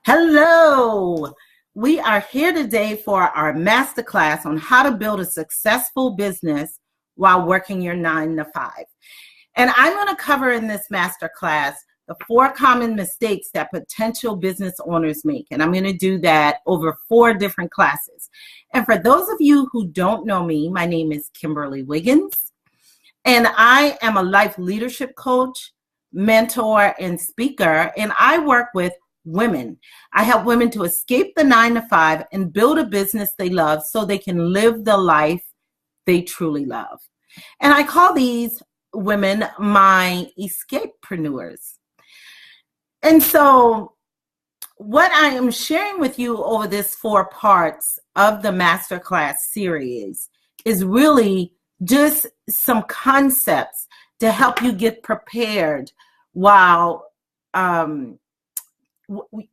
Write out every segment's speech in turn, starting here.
Hello. We are here today for our masterclass on how to build a successful business while working your 9 to 5. And I'm going to cover in this masterclass the 4 common mistakes that potential business owners make. And I'm going to do that over 4 different classes. And for those of you who don't know me, my name is Kimberly Wiggins, and I am a life leadership coach, mentor, and speaker. And I work with women. I help women to escape the 9 to 5 and build a business they love so they can live the life they truly love. And I call these women my escapepreneurs. And so what I am sharing with you over this 4 parts of the Masterclass series is really just some concepts to help you get prepared while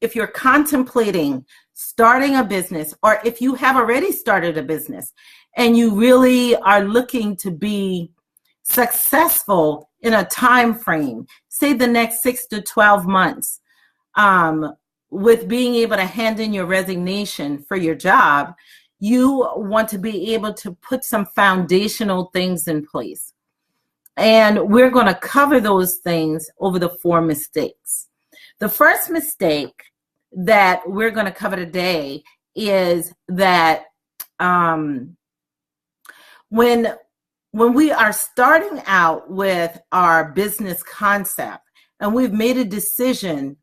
if you're contemplating starting a business, or if you have already started a business and you really are looking to be successful in a time frame, say the next 6 to 12 months, with being able to hand in your resignation for your job, you want to be able to put some foundational things in place. And we're going to cover those things over the 4 mistakes. The first mistake that we're going to cover today is that when we are starting out with our business concept and we've made a decision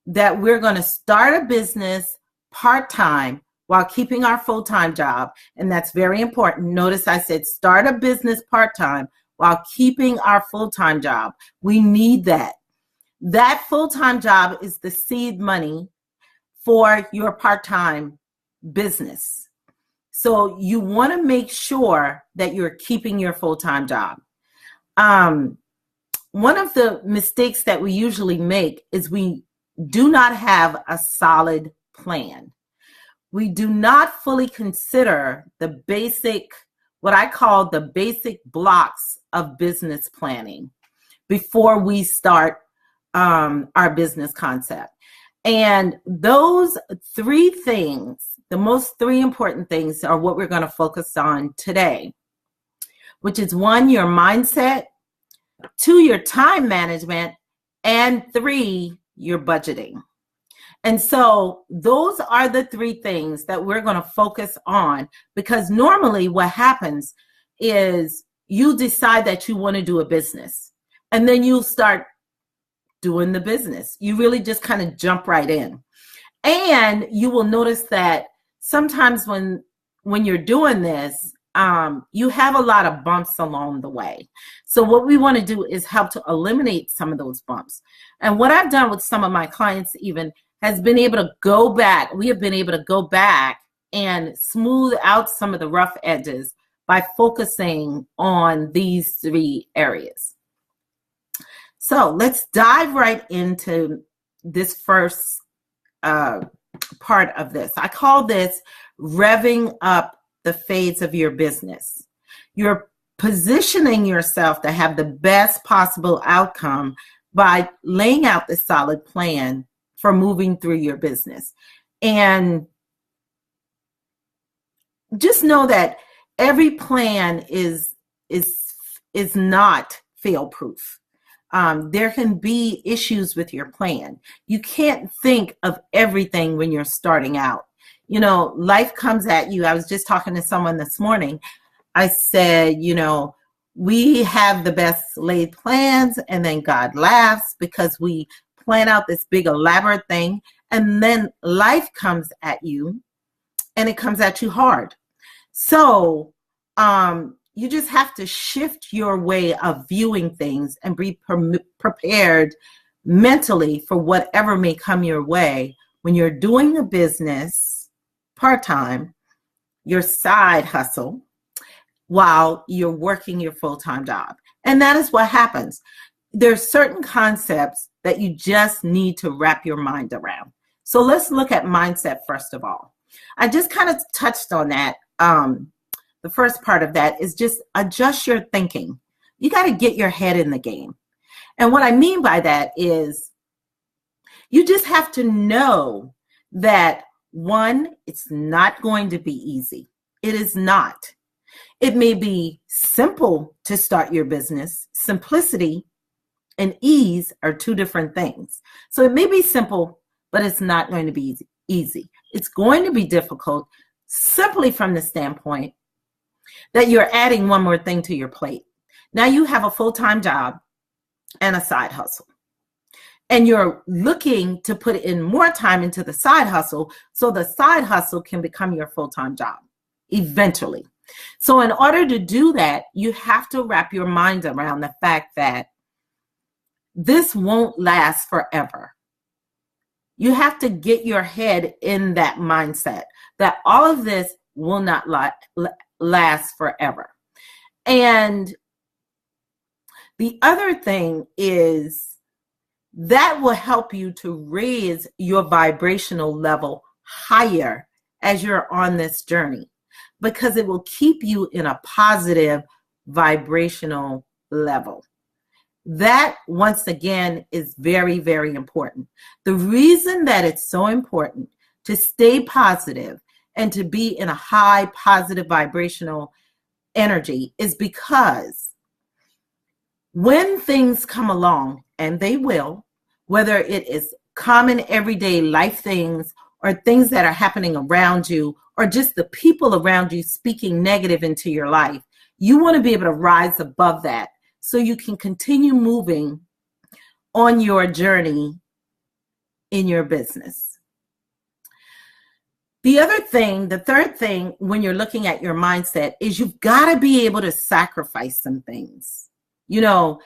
that we're going to start a business part-time while keeping our full-time job, and that's very important. Notice I said start a business part-time while keeping our full-time job. We need that. That full-time job is the seed money for your part-time business. So you want to make sure that you're keeping your full-time job. One of the mistakes that we usually make is we do not have a solid plan. We do not fully consider the basic, what I call the basic blocks of business planning before we start our business concept. And those 3 things, the most 3 important things, are what we're going to focus on today, which is 1, your mindset, 2, your time management, and 3, your budgeting. And so those are the 3 things that we're going to focus on, because normally what happens is you decide that you want to do a business, and then you start doing the business. You really just kind of jump right in. And you will notice that sometimes when you're doing this, you have a lot of bumps along the way. So what we want to do is help to eliminate some of those bumps. And what I've done with some of my clients even has been able to go back. We have been able to go back and smooth out some of the rough edges by focusing on these 3 areas. So let's dive right into this first part of this. I call this revving up the phase of your business. You're positioning yourself to have the best possible outcome by laying out the solid plan for moving through your business. And just know that every plan is not fail-proof. There can be issues with your plan. You can't think of everything when you're starting out. You know, life comes at you. I was just talking to someone this morning. I said, we have the best laid plans, and then God laughs because we plan out this big elaborate thing, and then life comes at you, and it comes at you hard. So you just have to shift your way of viewing things and be prepared mentally for whatever may come your way when you're doing a business part-time, your side hustle, while you're working your full-time job. And that is what happens. There's certain concepts that you just need to wrap your mind around. So let's look at mindset first of all. I just kind of touched on that. The first part of that is just adjust your thinking. You got to get your head in the game. And what I mean by that is you just have to know that one, it's not going to be easy. It is not. It may be simple to start your business. Simplicity and ease are two different things. So it may be simple, but it's not going to be easy. It's going to be difficult simply from the standpoint that you're adding one more thing to your plate. Now you have a full-time job and a side hustle, and you're looking to put in more time into the side hustle so the side hustle can become your full-time job eventually. So in order to do that, you have to wrap your mind around the fact that this won't last forever. You have to get your head in that mindset that all of this will not last forever. And the other thing is that will help you to raise your vibrational level higher as you're on this journey, because it will keep you in a positive vibrational level. That, once again, is very, very important. The reason that it's so important to stay positive and to be in a high positive vibrational energy is because when things come along, and they will, whether it is common everyday life things or things that are happening around you or just the people around you speaking negative into your life, you want to be able to rise above that so you can continue moving on your journey in your business. The other thing, the third thing when you're looking at your mindset is you've got to be able to sacrifice some things. You know,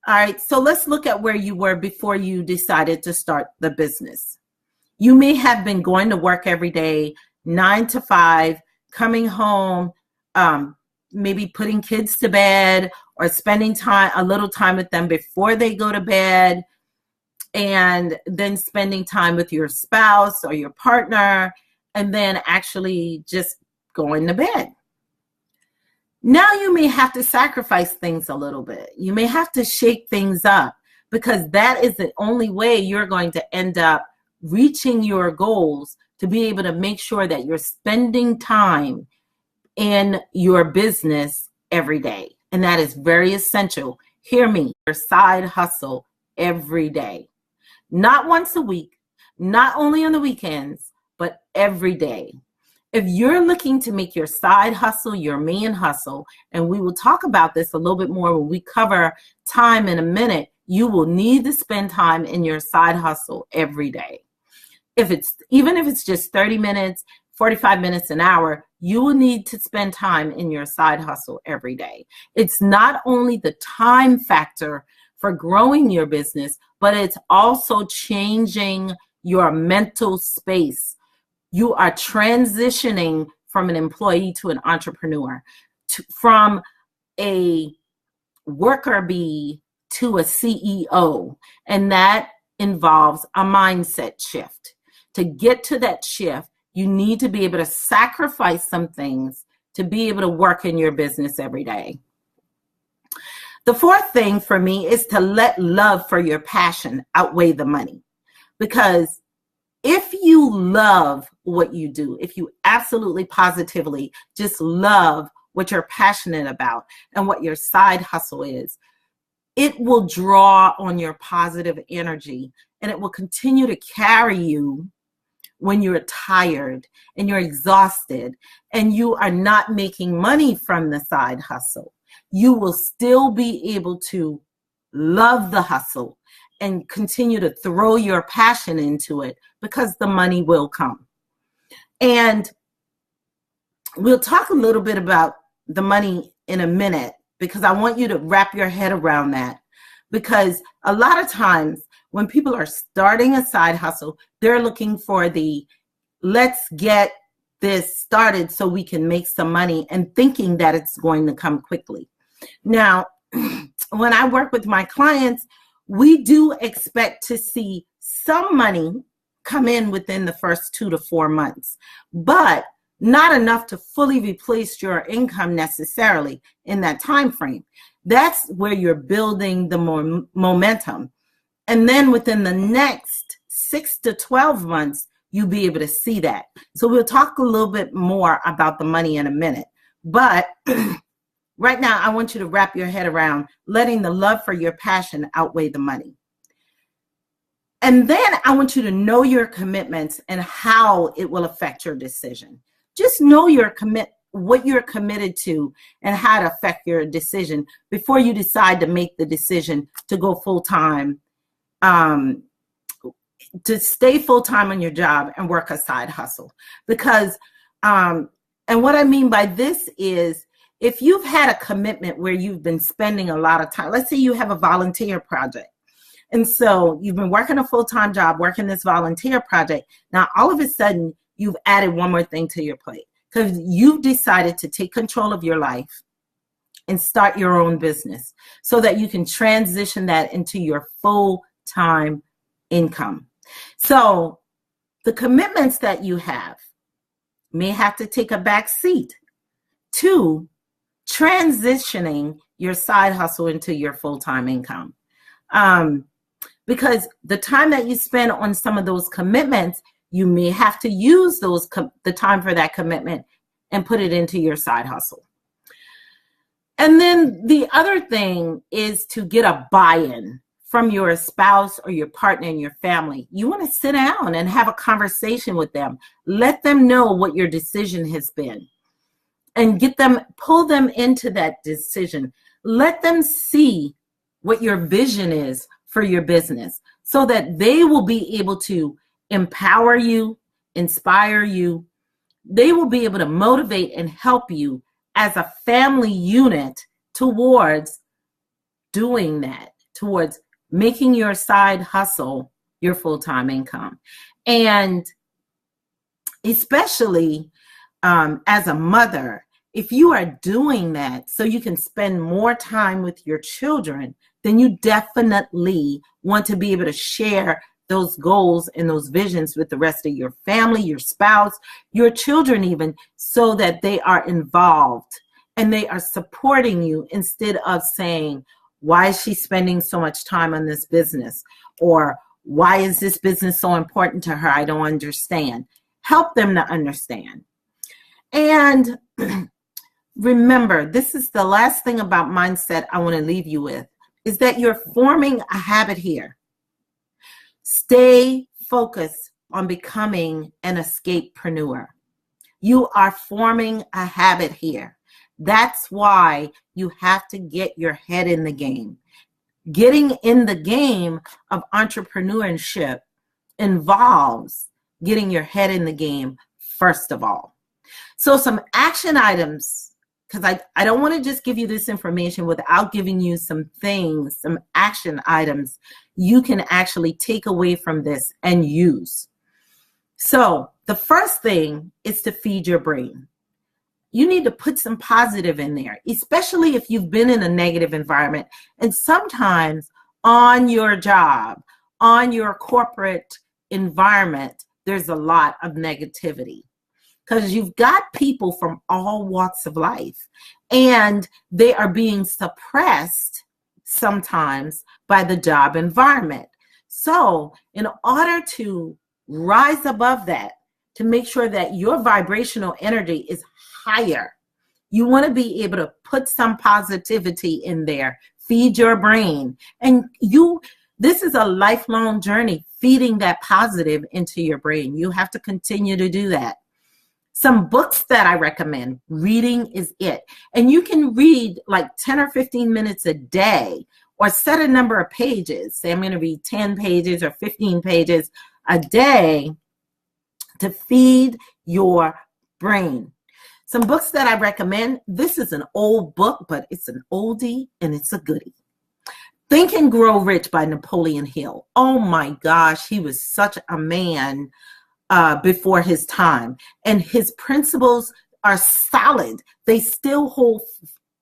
all right, so let's look at where you were before you decided to start the business. You may have been going to work every day, 9 to 5, coming home, maybe putting kids to bed or spending a little time with them before they go to bed, and then spending time with your spouse or your partner, and then actually just going to bed. Now you may have to sacrifice things a little bit. You may have to shake things up, because that is the only way you're going to end up reaching your goals, to be able to make sure that you're spending time in your business every day. And that is very essential. Hear me, your side hustle every day. Not once a week, not only on the weekends, but every day. If you're looking to make your side hustle your main hustle, and we will talk about this a little bit more when we cover time in a minute, you will need to spend time in your side hustle every day. Even if it's just 30 minutes, 45 minutes, an hour, you will need to spend time in your side hustle every day. It's not only the time factor for growing your business, but it's also changing your mental space. You are transitioning from an employee to an entrepreneur, from a worker bee to a CEO, and that involves a mindset shift. To get to that shift, you need to be able to sacrifice some things to be able to work in your business every day. The fourth thing for me is to let love for your passion outweigh the money. Because if you love what you do, if you absolutely positively just love what you're passionate about and what your side hustle is, it will draw on your positive energy, and it will continue to carry you when you're tired and you're exhausted and you are not making money from the side hustle. You will still be able to love the hustle and continue to throw your passion into it, because the money will come. And we'll talk a little bit about the money in a minute, because I want you to wrap your head around that. Because a lot of times when people are starting a side hustle, they're looking for let's get this started so we can make some money, and thinking that it's going to come quickly. Now, when I work with my clients, we do expect to see some money come in within the first 2 to 4 months, but not enough to fully replace your income necessarily in that time frame. That's where you're building the momentum. And then within the next 6 to 12 months, you'll be able to see that. So we'll talk a little bit more about the money in a minute. But right now, I want you to wrap your head around letting the love for your passion outweigh the money. And then I want you to know your commitments and how it will affect your decision. Just know what you're committed to and how to affect your decision before you decide to make the decision to go full-time, to stay full-time on your job and work a side hustle. Because, and what I mean by this is, if you've had a commitment where you've been spending a lot of time, let's say you have a volunteer project. And so you've been working a full-time job, working this volunteer project. Now, all of a sudden, you've added one more thing to your plate because you've decided to take control of your life and start your own business so that you can transition that into your full-time income. So the commitments that you have may have to take a back seat to transitioning your side hustle into your full-time income. Because the time that you spend on some of those commitments, you may have to use the time for that commitment and put it into your side hustle. And then the other thing is to get a buy-in from your spouse or your partner and your family. You want to sit down and have a conversation with them. Let them know what your decision has been and pull them into that decision. Let them see what your vision is for your business so that they will be able to empower you, inspire you. They will be able to motivate and help you as a family unit towards doing that, towards making your side hustle your full-time income. And especially as a mother, if you are doing that so you can spend more time with your children, then you definitely want to be able to share those goals and those visions with the rest of your family, your spouse, your children even, so that they are involved and they are supporting you instead of saying, why is she spending so much time on this business? Or why is this business so important to her? I don't understand. Help them to understand. And remember, this is the last thing about mindset I want to leave you with, is that you're forming a habit here. Stay focused on becoming an escapepreneur. You are forming a habit here. That's why you have to get your head in the game. Getting in the game of entrepreneurship involves getting your head in the game first of all. So some action items, because I don't want to just give you this information without giving you some things, some action items you can actually take away from this and use. So the first thing is to feed your brain. You need to put some positive in there, especially if you've been in a negative environment. And sometimes on your job, on your corporate environment, there's a lot of negativity because you've got people from all walks of life and they are being suppressed sometimes by the job environment. So in order to rise above that, to make sure that your vibrational energy is higher, you want to be able to put some positivity in there, feed your brain. And this is a lifelong journey, feeding that positive into your brain. You have to continue to do that. Some books that I recommend, reading is it. And you can read like 10 or 15 minutes a day or set a number of pages. Say I'm going to read 10 pages or 15 pages a day to feed your brain. Some books that I recommend, this is an old book, but it's an oldie and it's a goodie. Think and Grow Rich by Napoleon Hill. Oh my gosh, he was such a man before his time. And his principles are solid. They still hold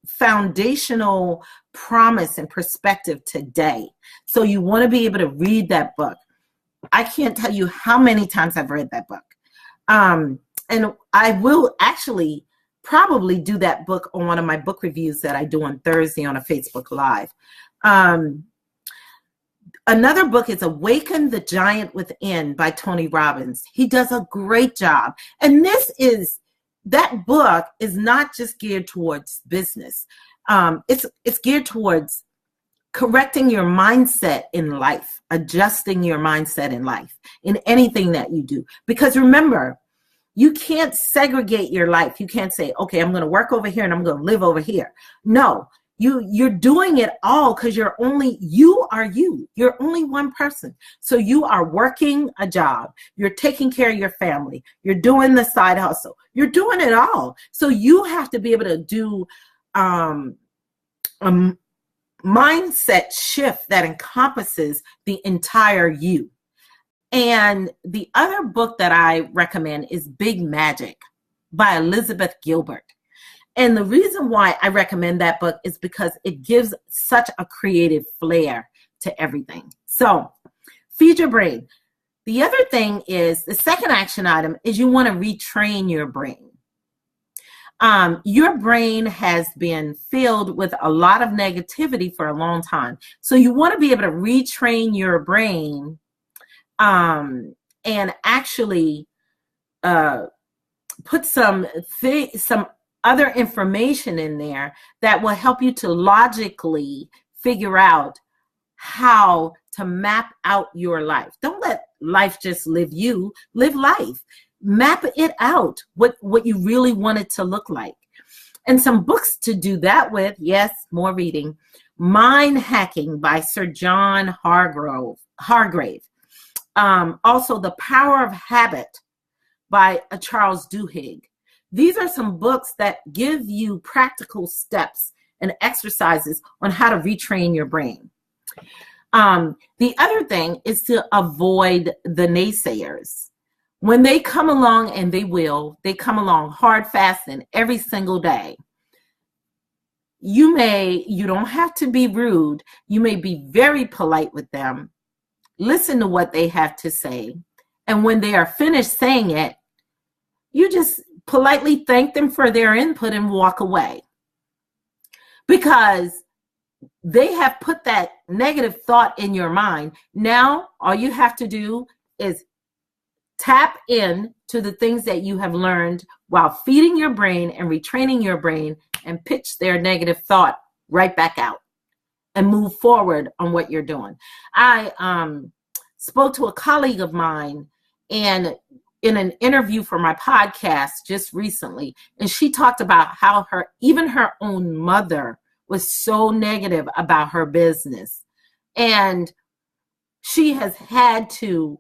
foundational promise and perspective today. So you want to be able to read that book. I can't tell you how many times I've read that book. And I will actually probably do that book on one of my book reviews that I do on Thursday on a Facebook Live. Another book is Awaken the Giant Within by Tony Robbins. He does a great job. And that book is not just geared towards business. It's geared towards correcting your mindset in life, adjusting your mindset in life, in anything that you do. Because remember, you can't segregate your life. You can't say, okay, I'm going to work over here and I'm going to live over here. No, you're doing it all because you are you. You're only one person. So you are working a job. You're taking care of your family. You're doing the side hustle. You're doing it all. So you have to be able to do a mindset shift that encompasses the entire you. And the other book that I recommend is Big Magic by Elizabeth Gilbert. And the reason why I recommend that book is because it gives such a creative flair to everything. So feed your brain. The other thing is, the second action item is you want to retrain your brain. Your brain has been filled with a lot of negativity for a long time. So you want to be able to retrain your brain and actually put some other information in there that will help you to logically figure out how to map out your life. Don't let life just live you. Live life. Map it out, what you really want it to look like. And some books to do that with, yes, more reading. Mind Hacking by Sir John Hargrave. Also, The Power of Habit by Charles Duhigg. These are some books that give you practical steps and exercises on how to retrain your brain. The other thing is to avoid the naysayers. When they come along, and they come along hard, fast, and every single day. You don't have to be rude. You may be very polite with them. Listen to what they have to say. And when they are finished saying it, you just politely thank them for their input and walk away. Because they have put that negative thought in your mind. Now, all you have to do is tap in to the things that you have learned while feeding your brain and retraining your brain, and pitch their negative thought right back out and move forward on what you're doing. I spoke to a colleague of mine and in an interview for my podcast just recently, and she talked about how even her own mother was so negative about her business. And she has had to,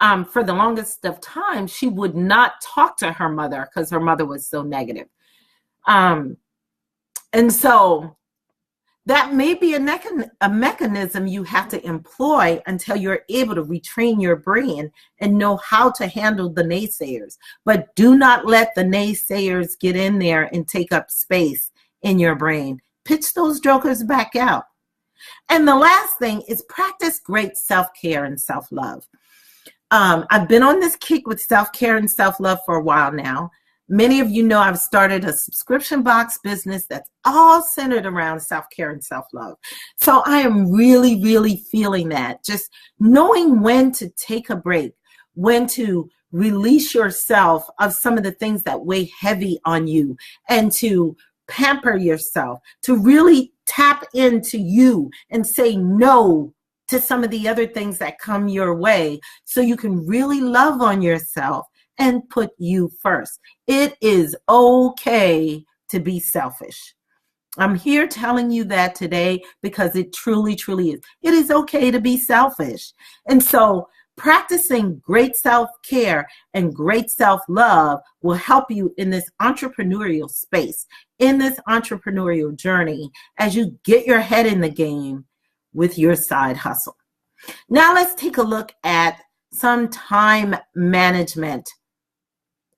for the longest of time, she would not talk to her mother because her mother was so negative. And so that may be a mechanism you have to employ until you're able to retrain your brain and know how to handle the naysayers. But do not let the naysayers get in there and take up space in your brain. Pitch those jokers back out. And the last thing is practice great self-care and self-love. I've been on this kick with self-care and self-love for a while now. Many of you know I've started a subscription box business that's all centered around self-care and self-love. So I am really, really feeling that. Just knowing when to take a break, when to release yourself of some of the things that weigh heavy on you, and to pamper yourself, to really tap into you and say no to some of the other things that come your way so you can really love on yourself and put you first. It is okay to be selfish. I'm here telling you that today because it truly, truly is. It is okay to be selfish. And so practicing great self-care and great self-love will help you in this entrepreneurial space, in this entrepreneurial journey, as you get your head in the game with your side hustle. Now let's take a look at some time management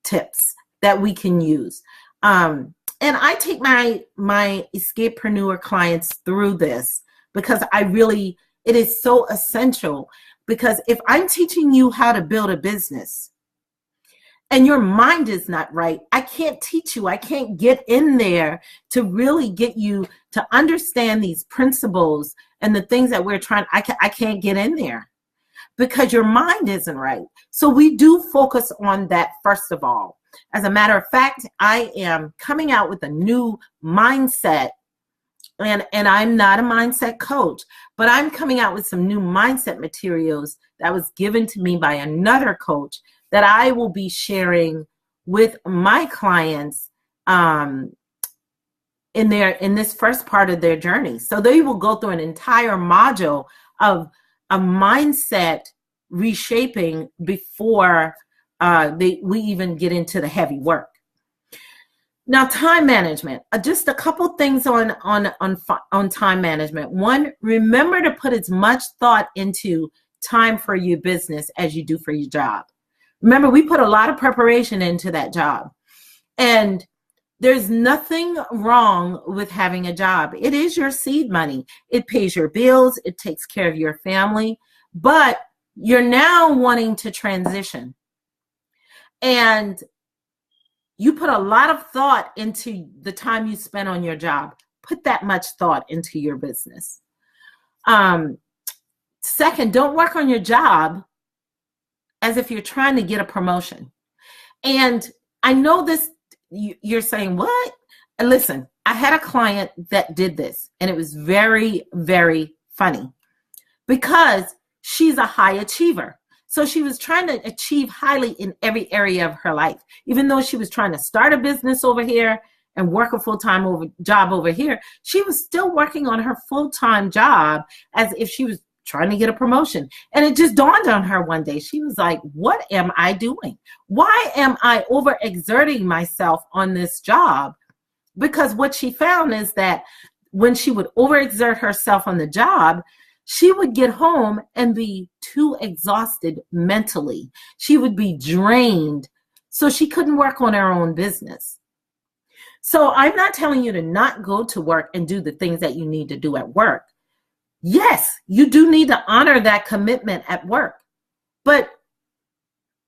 tips that we can use. And I take my escapepreneur clients through this because it is so essential. Because if I'm teaching you how to build a business and your mind is not right, I can't teach you. I can't get in there to really get you to understand these principles and the things that we're trying. I can't get in there because your mind isn't right. So we do focus on that first of all. As a matter of fact, I am coming out with a new mindset, and I'm not a mindset coach, but I'm coming out with some new mindset materials that was given to me by another coach that I will be sharing with my clients in this first part of their journey. So they will go through an entire module of a mindset reshaping before we even get into the heavy work. Now, time management. Just a couple things on time management. One, remember to put as much thought into time for your business as you do for your job. Remember, we put a lot of preparation into that job. And there's nothing wrong with having a job. It is your seed money. It pays your bills. It takes care of your family. But you're now wanting to transition. And you put a lot of thought into the time you spend on your job. Put that much thought into your business. Second, don't work on your job as if you're trying to get a promotion. And I know this, you're saying, what? And listen, I had a client that did this, and it was very, very funny because she's a high achiever. So she was trying to achieve highly in every area of her life. Even though she was trying to start a business over here and work a full-time job over here, she was still working on her full-time job as if she was trying to get a promotion. And it just dawned on her one day. She was like, what am I doing? Why am I overexerting myself on this job? Because what she found is that when she would overexert herself on the job, she would get home and be too exhausted mentally. She would be drained, so she couldn't work on her own business. So I'm not telling you to not go to work and do the things that you need to do at work. Yes, you do need to honor that commitment at work. But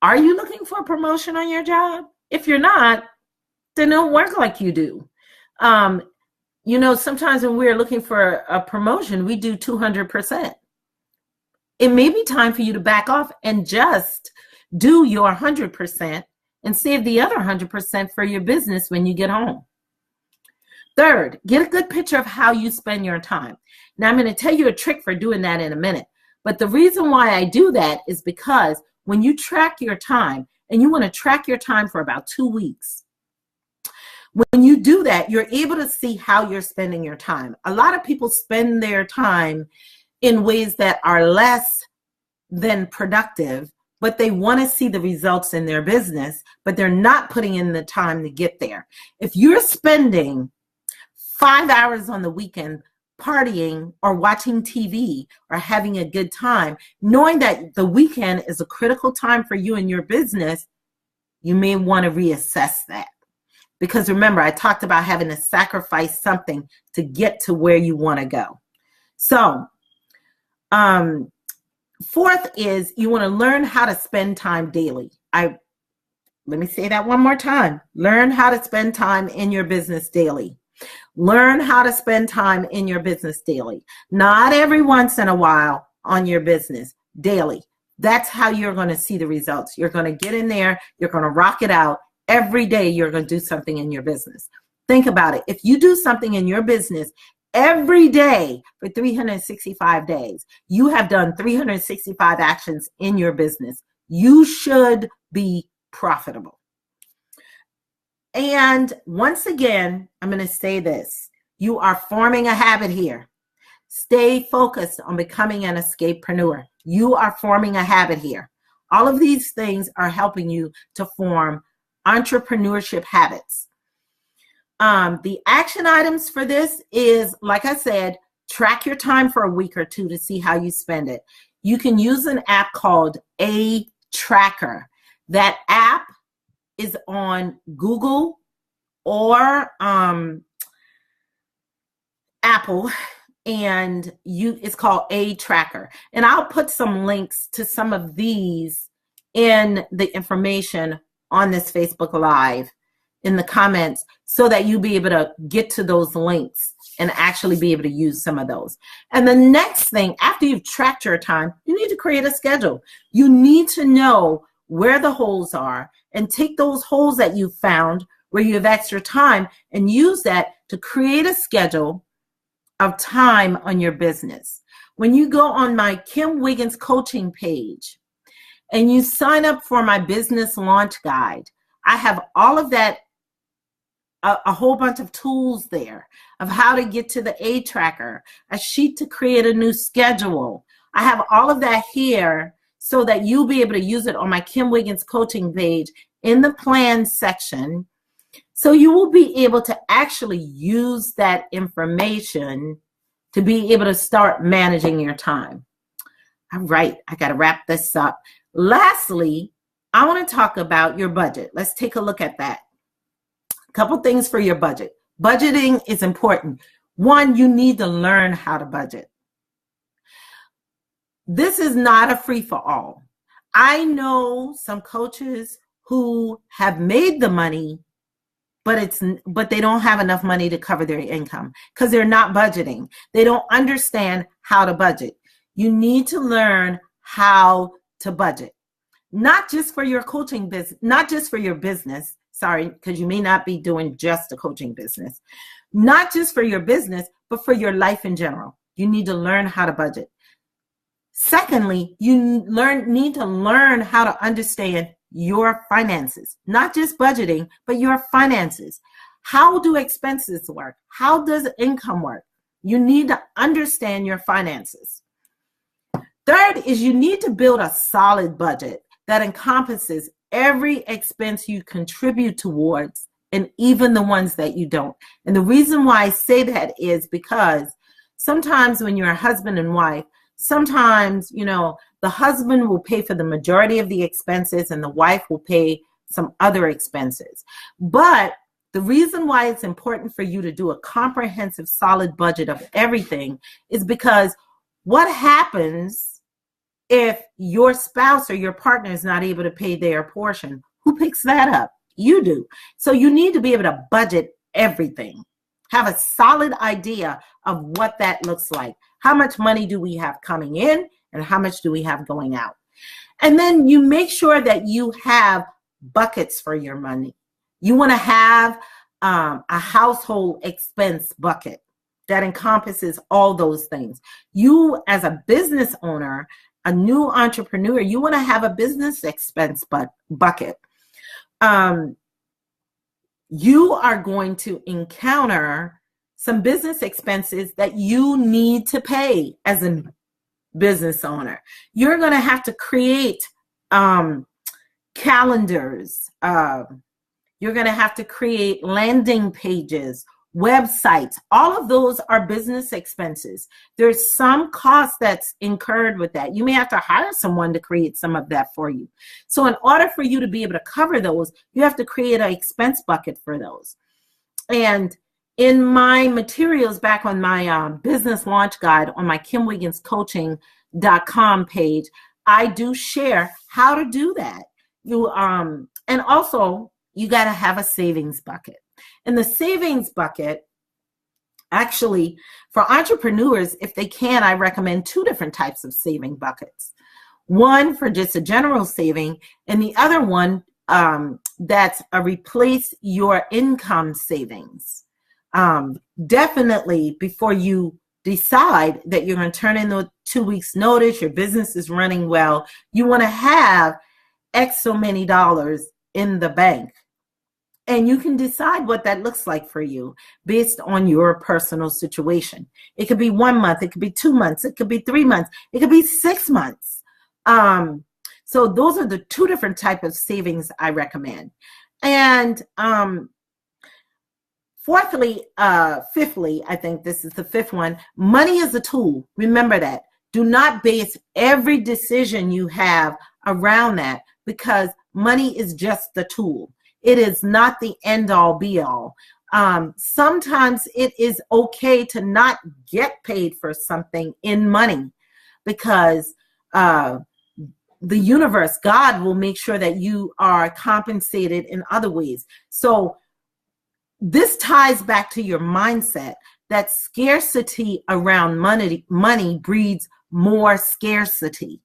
are you looking for a promotion on your job? If you're not, then don't work like you do. You know, sometimes when we're looking for a promotion, we do 200%. It may be time for you to back off and just do your 100% and save the other 100% for your business when you get home. Third, get a good picture of how you spend your time. Now, I'm going to tell you a trick for doing that in a minute. But the reason why I do that is because when you track your time, and you want to track your time for about 2 weeks, when you do that, you're able to see how you're spending your time. A lot of people spend their time in ways that are less than productive, but they want to see the results in their business, but they're not putting in the time to get there. If you're spending 5 hours on the weekend partying or watching TV or having a good time, knowing that the weekend is a critical time for you and your business, you may want to reassess that. Because remember, I talked about having to sacrifice something to get to where you want to go. So, fourth is you want to learn how to spend time daily. Let me say that one more time. Learn how to spend time in your business daily. Learn how to spend time in your business daily. Not every once in a while on your business, daily. That's how you're going to see the results. You're going to get in there. You're going to rock it out. Every day you're going to do something in your business. Think about it. If you do something in your business every day for 365 days, you have done 365 actions in your business. You should be profitable. And once again, I'm going to say this. You are forming a habit here. Stay focused on becoming an escapepreneur. You are forming a habit here. All of these things are helping you to form entrepreneurship habits. The action items for this is, like I said, track your time for a week or two to see how you spend it. You can use an app called A Tracker. That app is on Google or Apple, and it's called A Tracker. And I'll put some links to some of these in the information on this Facebook Live in the comments so that you'll be able to get to those links and actually be able to use some of those. And the next thing, after you've tracked your time, you need to create a schedule. You need to know where the holes are and take those holes that you found where you have extra time and use that to create a schedule of time on your business. When you go on my Kim Wiggins coaching page and you sign up for my business launch guide, I have all of that, a whole bunch of tools there of how to get to the A tracker, a sheet to create a new schedule. I have all of that here so that you'll be able to use it on my Kim Wiggins coaching page in the plan section. So you will be able to actually use that information to be able to start managing your time. All right, I got to wrap this up. Lastly, I want to talk about your budget. Let's take a look at that. A couple things for your budget. Budgeting is important. One, you need to learn how to budget. This is not a free-for-all. I know some coaches who have made the money, but they don't have enough money to cover their income because they're not budgeting. They don't understand how to budget. You need to learn how to budget, not just for your coaching business, not just for your business. Sorry, because you may not be doing just a coaching business, not just for your business, but for your life in general. You need to learn how to budget. Secondly, you need to learn how to understand your finances, not just budgeting, but your finances. How do expenses work? How does income work? You need to understand your finances. Third is you need to build a solid budget that encompasses every expense you contribute towards and even the ones that you don't. And the reason why I say that is because sometimes when you're a husband and wife, sometimes, the husband will pay for the majority of the expenses and the wife will pay some other expenses. But the reason why it's important for you to do a comprehensive, solid budget of everything is because what happens if your spouse or your partner is not able to pay their portion? Who picks that up? You do. So you need to be able to budget everything. Have a solid idea of what that looks like. How much money do we have coming in and how much do we have going out? And then you make sure that you have buckets for your money. You want to have a household expense bucket that encompasses all those things. You, as a business owner, a new entrepreneur, you want to have a business expense bucket. You are going to encounter some business expenses that you need to pay as a business owner. You're going to have to create calendars. You're going to have to create landing pages, websites. All of those are business expenses. There's some cost that's incurred with that. You may have to hire someone to create some of that for you. So in order for you to be able to cover those, you have to create an expense bucket for those. And in my materials back on my business launch guide on my KimWigginsCoaching.com page, I do share how to do that. And also you got to have a savings bucket. And the savings bucket, actually, for entrepreneurs, if they can, I recommend two different types of saving buckets. One for just a general saving, and the other one that's a replace your income savings. Definitely before you decide that you're going to turn in the 2 weeks notice, your business is running well, you want to have X so many dollars in the bank. And you can decide what that looks like for you based on your personal situation. It could be 1 month, it could be 2 months, it could be 3 months, it could be 6 months. So those are the two different types of savings I recommend. And fifthly, I think this is the fifth one, money is a tool. Remember that. Do not base every decision you have around that because money is just the tool. It is not the end all be all. Sometimes it is okay to not get paid for something in money because the universe, God, will make sure that you are compensated in other ways. So this ties back to your mindset that scarcity around money breeds more scarcity.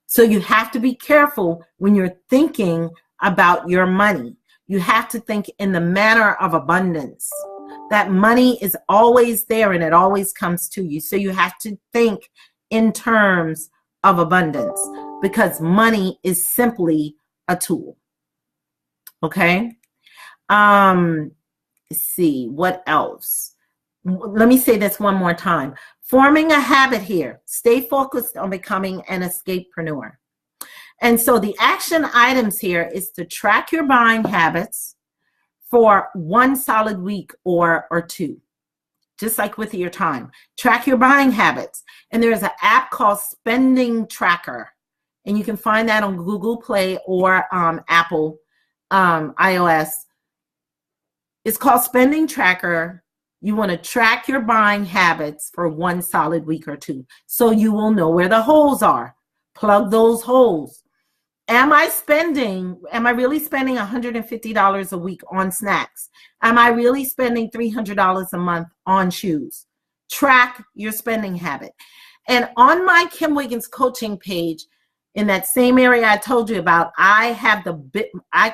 So you have to be careful when you're thinking about your money. You have to think in the manner of abundance. That money is always there and it always comes to you. So you have to think in terms of abundance, because money is simply a tool. Okay? Let's see, what else? Let me say this one more time. Forming a habit here. Stay focused on becoming an escapepreneur. And so the action items here is to track your buying habits for 1 solid week or 2. Just like with your time. Track your buying habits. And there's an app called Spending Tracker. And you can find that on Google Play or Apple iOS. It's called Spending Tracker. You want to track your buying habits for 1 solid week or 2. So you will know where the holes are. Plug those holes. Am I really spending $150 a week on snacks? Am I really spending $300 a month on shoes? Track your spending habit. And on my Kim Wiggins coaching page, in that same area I told you about, I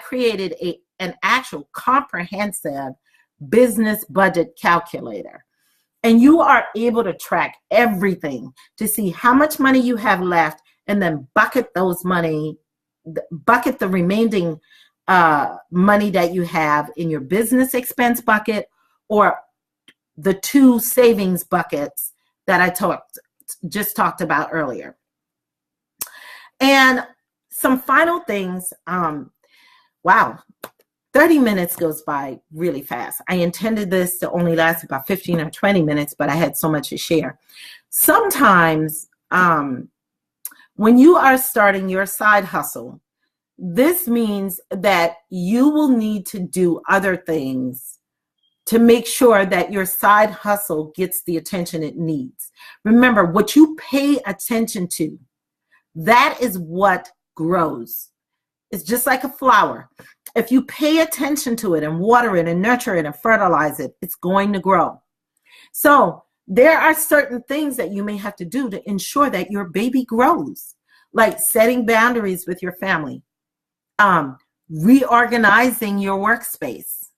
created an actual comprehensive business budget calculator. And you are able to track everything to see how much money you have left, and then bucket the remaining money that you have in your business expense bucket or the 2 savings buckets that I just talked about earlier. And some final things. Wow, 30 minutes goes by really fast. I intended this to only last about 15 or 20 minutes, but I had so much to share. Sometimes when you are starting your side hustle, this means that you will need to do other things to make sure that your side hustle gets the attention it needs. Remember, what you pay attention to, that is what grows. It's just like a flower. If you pay attention to it and water it and nurture it and fertilize it, it's going to grow. So there are certain things that you may have to do to ensure that your baby grows, like setting boundaries with your family, reorganizing your workspace,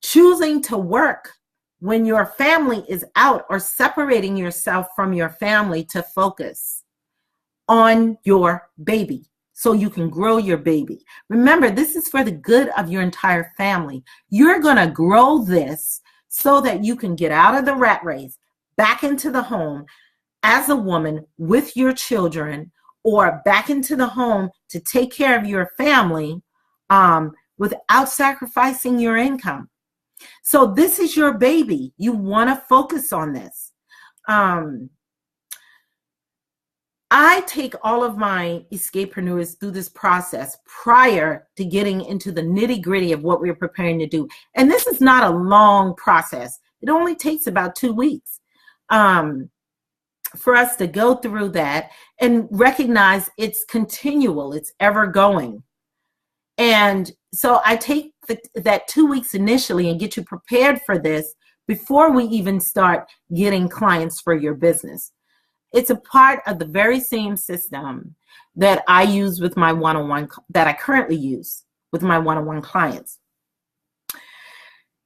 choosing to work when your family is out, or separating yourself from your family to focus on your baby so you can grow your baby. Remember, this is for the good of your entire family. You're going to grow this so that you can get out of the rat race, back into the home as a woman with your children, or back into the home to take care of your family without sacrificing your income. So this is your baby. You want to focus on this. I take all of my escapepreneurs through this process prior to getting into the nitty-gritty of what we're preparing to do. And this is not a long process. It only takes about 2 weeks for us to go through that and recognize it's continual, it's ever going. And so I take that 2 weeks initially and get you prepared for this before we even start getting clients for your business. It's a part of the very same system that I use with my one-on-one, that I currently use with my one-on-one clients.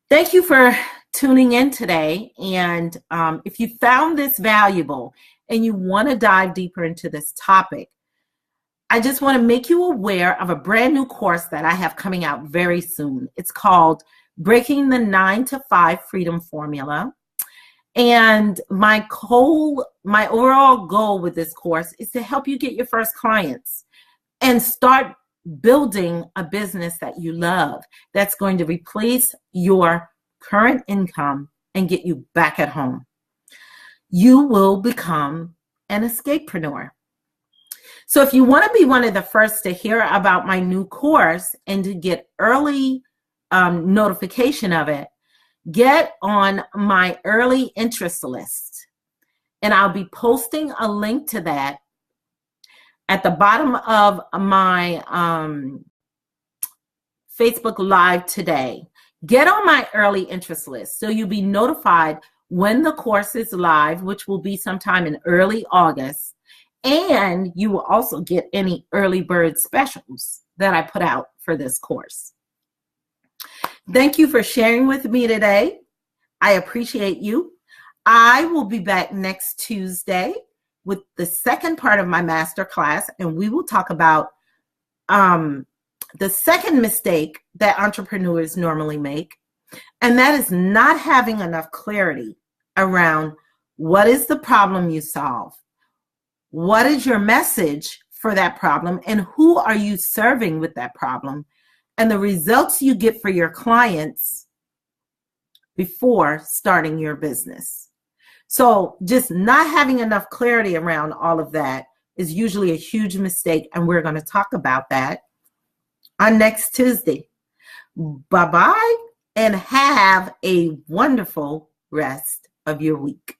Thank you for tuning in today. And if you found this valuable and you want to dive deeper into this topic, I just want to make you aware of a brand new course that I have coming out very soon. It's called Breaking the 9-to-5 Freedom Formula. And my overall goal with this course is to help you get your first clients and start building a business that you love, that's going to replace your current income and get you back at home. You will become an escapepreneur. So if you want to be one of the first to hear about my new course and to get early notification of it, get on my early interest list. And I'll be posting a link to that At the bottom of my Facebook Live today, get on my early interest list so you'll be notified when the course is live, which will be sometime in early August. And you will also get any early bird specials that I put out for this course. Thank you for sharing with me today. I appreciate you. I will be back next Tuesday with the second part of my masterclass, and we will talk about the second mistake that entrepreneurs normally make, and that is not having enough clarity around what is the problem you solve, what is your message for that problem, and who are you serving with that problem, and the results you get for your clients before starting your business. So just not having enough clarity around all of that is usually a huge mistake, and we're going to talk about that on next Tuesday. Bye-bye, and have a wonderful rest of your week.